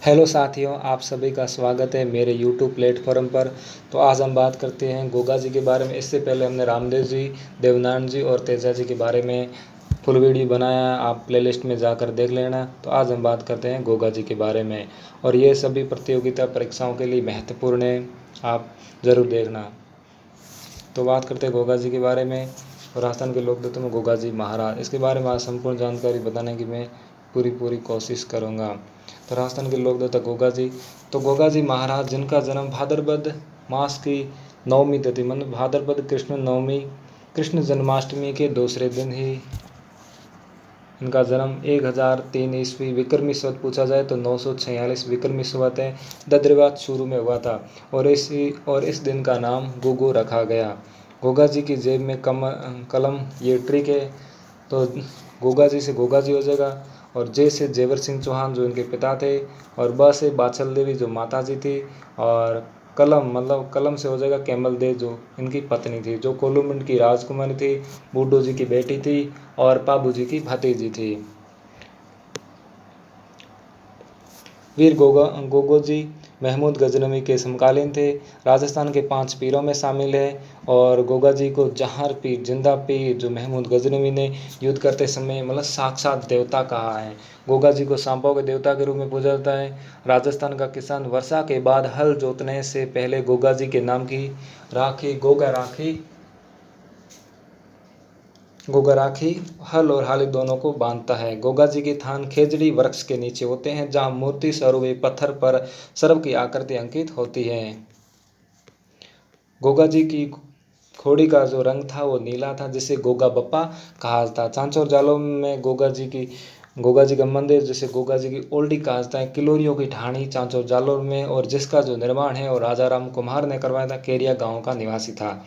Hello साथियों, आप सभी का स्वागत है मेरे यूट्यूब प्लेटफॉर्म पर। तो आज हम बात करते हैं गोगा जी के बारे में। इससे पहले हमने रामदेव जी, देवनारायण जी और तेजा जी के बारे में फुल वीडियो बनाया है, आप प्लेलिस्ट में जाकर देख लेना। तो आज हम बात करते हैं गोगा जी के बारे में, और ये सभी प्रतियोगिता परीक्षाओं के लिए महत्वपूर्ण है, आप ज़रूर देखना। तो बात करते हैं गोगा जी के बारे में। राजस्थान के लोकतंत्र में गोगा जी महाराज, इसके बारे में आज संपूर्ण जानकारी बताने की मैं पूरी कोशिश करूँगा। तो राजस्थान के लोकदेवता गोगा जी, तो गोगा जी महाराज जिनका जन्म भाद्रपद मास की नवमी तिथि मतलब भाद्रपद कृष्ण नवमी कृष्ण जन्माष्टमी के दूसरे दिन ही इनका जन्म 1003 ईस्वी विक्रमी संवत पूछा जाए तो 946 विक्रमी संवत है, दद्रिवात शुरू में हुआ था। और इस दिन का नाम गोगो रखा गया। गोगा जी की जेब में कलम, ये ट्रिक है। तो गोगा जी से गोगा जी हो जाएगा। और जे से जेवर सिंह चौहान जो इनके पिता थे, और ब से बाछल देवी जो माता जी थी, और कलम मतलब कलम से हो जाएगा कैमल दे जो इनकी पत्नी थी, जो कोलुमंड की राजकुमारी थी, बूडो जी की बेटी थी और पाबू जी की भतीजी थी। वीर गोगो जी महमूद गजनवी के समकालीन थे, राजस्थान के 5 पीरों में शामिल है। और गोगा जी को जहार पीर, जिंदा पीर जो महमूद गजनवी ने युद्ध करते समय मतलब साक्षात देवता कहा है। गोगा जी को सांपों के देवता के रूप में पूजा जाता है। राजस्थान का किसान वर्षा के बाद हल जोतने से पहले गोगा जी के नाम की गोगा राखी हल और हाली दोनों को बांधता है। गोगा जी के थान खेजड़ी वृक्ष के नीचे होते हैं, जहां मूर्ति स्वरूप पत्थर पर सर्प की आकृति अंकित होती है। गोगा जी की खोड़ी का जो रंग था वो नीला था, जिसे गोगा बप्पा कहा था। चांचौर जालों में गोगा जी का मंदिर जिसे गोगा जी की ओल्डी कहा जाता है, किलोरियों की ढाणी चांचौर जालोर में, और जिसका जो निर्माण है और राजा राम कुम्हार ने करवाया था, केरिया गांव का निवासी था।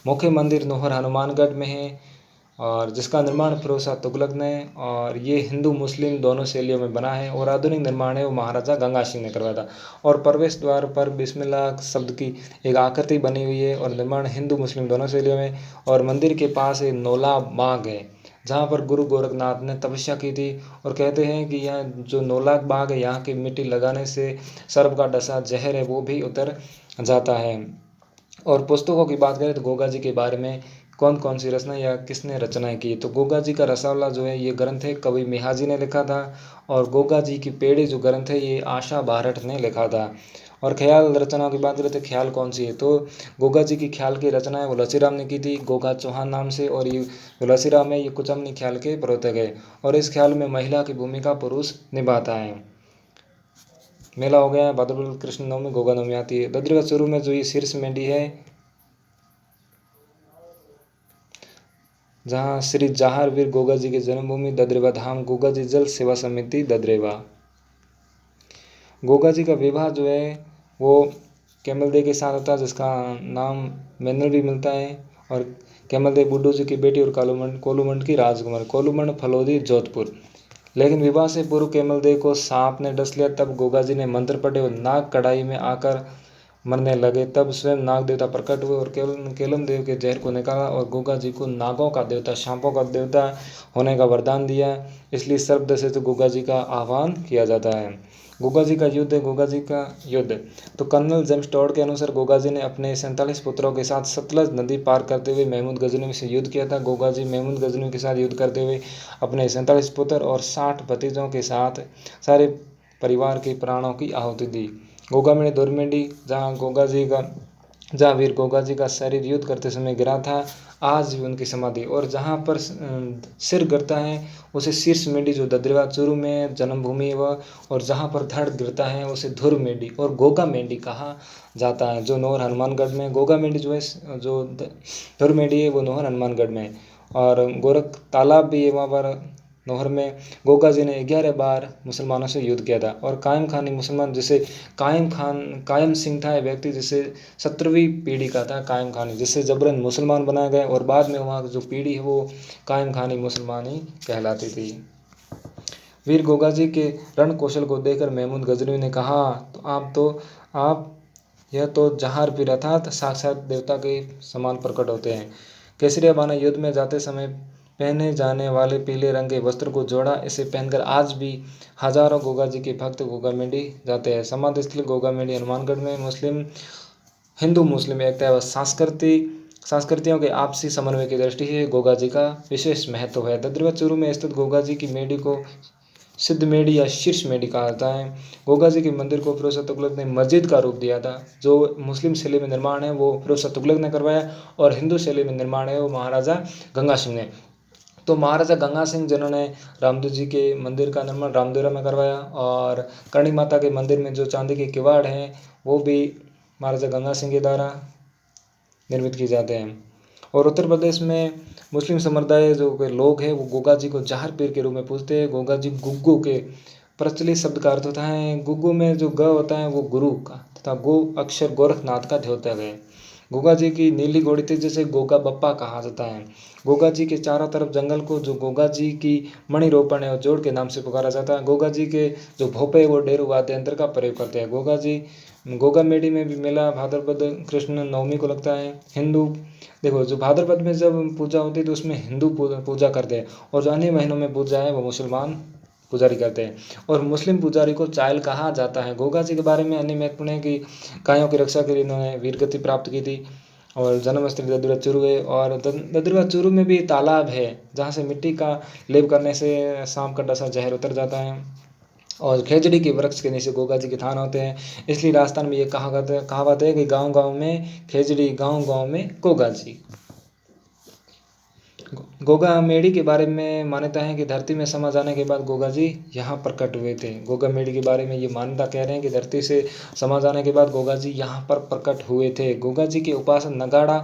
मुख्य मंदिर नोहर हनुमानगढ़ में है, और जिसका निर्माण फिरोज शाह तुगलक ने, और ये हिंदू मुस्लिम दोनों शैलियों में बना है। और आधुनिक निर्माण है वो महाराजा गंगा सिंह ने करवाया था। और प्रवेश द्वार पर बिस्मिल्लाह शब्द की एक आकृति बनी हुई है, और निर्माण हिंदू मुस्लिम दोनों शैलियों में। और मंदिर के पास एक नौला बाग है, जहाँ पर गुरु गोरखनाथ ने तपस्या की थी। और कहते हैं कि यह जो नौलाख बाग है, यहाँ की मिट्टी लगाने से सर्प का डसा जहर है वो भी उतर जाता है। और पुस्तकों की बात करें तो गोगा जी के बारे में कौन कौन सी रचना या किसने रचनाएं की, तो गोगा जी का रसावला जो है ये ग्रंथ है कवि मिहाजी ने लिखा था। और गोगा जी की पेड़ी जो ग्रंथ है ये आशा भारत ने लिखा था। और ख्याल रचनाओं की बात करें तो ख्याल कौन सी है, तो गोगा जी की ख्याल की रचना है वो लसीराम ने की थी, गोगा चौहान नाम से। और ये जो लसीराम है ये कुचमनी ख्याल के प्रवर्तक है, और इस ख्याल में महिला की भूमिका पुरुष निभाता है। मेला हो गया भाद्रपद कृष्ण नवमी गोगा नवमी आती है। दद्रिवा शुरू में जो ये शीर्ष मेंढी है, जहाँ श्री जहार वीर गोगा जी की जन्मभूमि दद्रेवा धाम, गोगा जी जल सेवा समिति दद्रेवा। गोगा जी का विवाह जो है वो कैमल दे के साथ होता है, जिसका नाम मैनल भी मिलता है। और कैमल दे बुड्डू जी की बेटी और कोलूमंड की राजकुमारी, कोलूमंड फलोदी जोधपुर। लेकिन विवाह से पूर्व कैमल देव को सांप ने डस लिया, तब गोगा जी ने मंत्र पढ़े और नाग कढ़ाई में आकर मरने लगे। तब स्वयं नाग देवता प्रकट हुए और केलम देव के जहर को निकाला, और गोगा जी को नागों का देवता, सांपों का देवता होने का वरदान दिया। इसलिए सर्पदंश से तो गोगा जी का आह्वान किया जाता है। गोगा जी का युद्ध, गोगा जी का युद्ध, तो कर्नल जेम्स टॉड के अनुसार गोगा जी ने अपने 47 पुत्रों के साथ सतलज नदी पार करते हुए महमूद गजनवी से युद्ध किया था। गोगा जी महमूद गजनवी के साथ युद्ध करते हुए अपने 47 पुत्र और 60 भतीजों के साथ सारे परिवार के प्राणों की आहुति दी। गोगामेड़ी दुर्मेंडी, जहाँ वीर गोगा जी का शरीर युद्ध करते समय गिरा था, आज भी उनकी समाधि। और जहाँ पर सिर गिरता है उसे शीर्ष मेंढी जो दद्रेवा चूरू में जन्मभूमि है वह, और जहाँ पर धड़ गिरता है उसे धुर मेंढी और गोगा मेंढी कहा जाता है, जो नौहर हनुमानगढ़ में। गोगा मेंढी जो है, जो धुर मेंढी है वो नौहर हनुमानगढ़ में। और गोरख तालाब भी है वहाँ पर नौहर में। गोगा जी ने 11 बार मुसलमानों से युद्ध किया था। और कायम खानी मुसलमान, जिसे कायम सिंह था, व्यक्ति जिसे 17वीं पीढ़ी का था कायम खानी, जिससे जबरन मुसलमान बनाया गया, और बाद में वहाँ जो पीढ़ी है वो कायम खानी मुसलमान ही कहलाती थी। वीर गोगा जी के रण कौशल को देखकर महमूद गजनवी ने कहा, आप यह तो जहार पीर अर्थात साक्षात देवता के समान प्रकट होते हैं। केसरिया बाना युद्ध में जाते समय पहने जाने वाले पीले रंग के वस्त्र को जोड़ा। इसे पहनकर आज भी हजारों गोगा जी के भक्त गोगामेडी जाते हैं। समाधि स्थल गोगामेडी हनुमानगढ़ में हिंदू मुस्लिम एकता व संस्कृतियों के आपसी समन्वय की दृष्टि से गोगा जी का विशेष महत्व है। ददरीवा चूरू में स्थित गोगा जी की मेडी को सिद्ध मेडी या शीर्ष मेडी कहा जाता है। गोगा जी के मंदिर को फिरोज शाह तुगलक ने मस्जिद का रूप दिया था। जो मुस्लिम शैली में निर्माण है वो फिरोज शाह तुगलक ने करवाया, और हिंदू शैली में निर्माण है वो महाराजा गंगा सिंह ने। तो महाराजा गंगा सिंह जिन्होंने रामदेव जी के मंदिर का निर्माण रामदेवरा में करवाया, और करणी माता के मंदिर में जो चांदी के किवाड़ हैं वो भी महाराजा गंगा सिंह के द्वारा निर्मित किए जाते हैं। और उत्तर प्रदेश में मुस्लिम समुदाय जो के लोग हैं वो गोगा जी को जहर पीर के रूप में पूजते हैं। गोगा जी गुग्गू के प्रचलित शब्द का अर्थ होता है, गुग्गू में जो ग होता है वो गुरु का, तथा गो अक्षर गोरखनाथ का द्योतक है। गोगा जी की नीली घोड़ी थी जिसे गोगा बप्पा कहा जाता है। गोगा जी के चारों तरफ जंगल को जो गोगा जी की मणि रोपण है और जोड़ के नाम से पुकारा जाता है। गोगा जी के जो भोपे वो डेरू वाद्य यंत्र का प्रयोग करते हैं। गोगा मेडी में भी मेला भाद्रपद कृष्ण नवमी को लगता है। हिंदू देखो, जो भाद्रपद में जब पूजा होती है तो उसमें हिंदू पूजा करते हैं, और जो अन्य महीनों में पूजा है वो मुसलमान पुजारी करते हैं, और मुस्लिम पुजारी को चायल कहा जाता है। गोगा जी के बारे में अन्य महत्वपूर्ण है कि गायों की रक्षा के लिए इन्होंने वीरगति प्राप्त की थी, और जन्म स्थली ददरीवा चूरू है। और ददरीवा चूरू में भी तालाब है जहाँ से मिट्टी का लेप करने से सांप का डसा जहर उतर जाता है, और खेजड़ी के वृक्ष के नीचे गोगा जी के थान होते हैं। इसलिए राजस्थान में ये कहावत है कि गांव गांव में खेजड़ी, गांव गांव में गोगा जी। गोगा मेडी के बारे में मान्यता है कि धरती में समा जाने के बाद गोगा जी यहाँ प्रकट हुए थे। गोगा मेडी के बारे में ये मान्यता कह रहे हैं कि धरती से समा जाने के बाद गोगा जी यहाँ पर प्रकट हुए थे। गोगा जी के उपासक नगाड़ा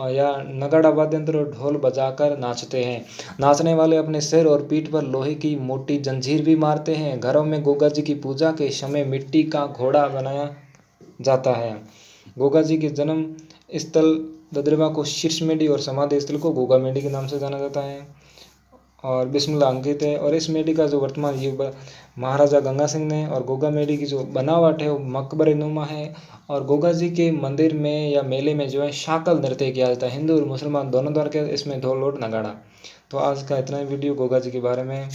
या नगाड़ा वाद्य यंत्र और ढोल बजाकर नाचते हैं। नाचने वाले अपने सिर और पीठ पर लोहे की मोटी जंजीर भी मारते हैं। घरों में गोगा जी की पूजा के समय मिट्टी का घोड़ा बनाया जाता है। गोगा जी के जन्म स्थल ददरीवा को शीर्ष मेडी और समाधि स्थल को गोगा मेडी के नाम से जाना जाता है, और बिस्मिल्लाह अंकित है। और इस मेडी का जो वर्तमान युग महाराजा गंगा सिंह ने, और गोगा मेडी की जो बनावट है वो मकबरे नुमा है। और गोगा जी के मंदिर में या मेले में जो है शाकल नृत्य किया जाता है। हिंदू और मुसलमान दोनों द्वारा किया, इसमें ढोल और नगाड़ा। तो आज का इतना ही वीडियो गोगा जी के बारे में।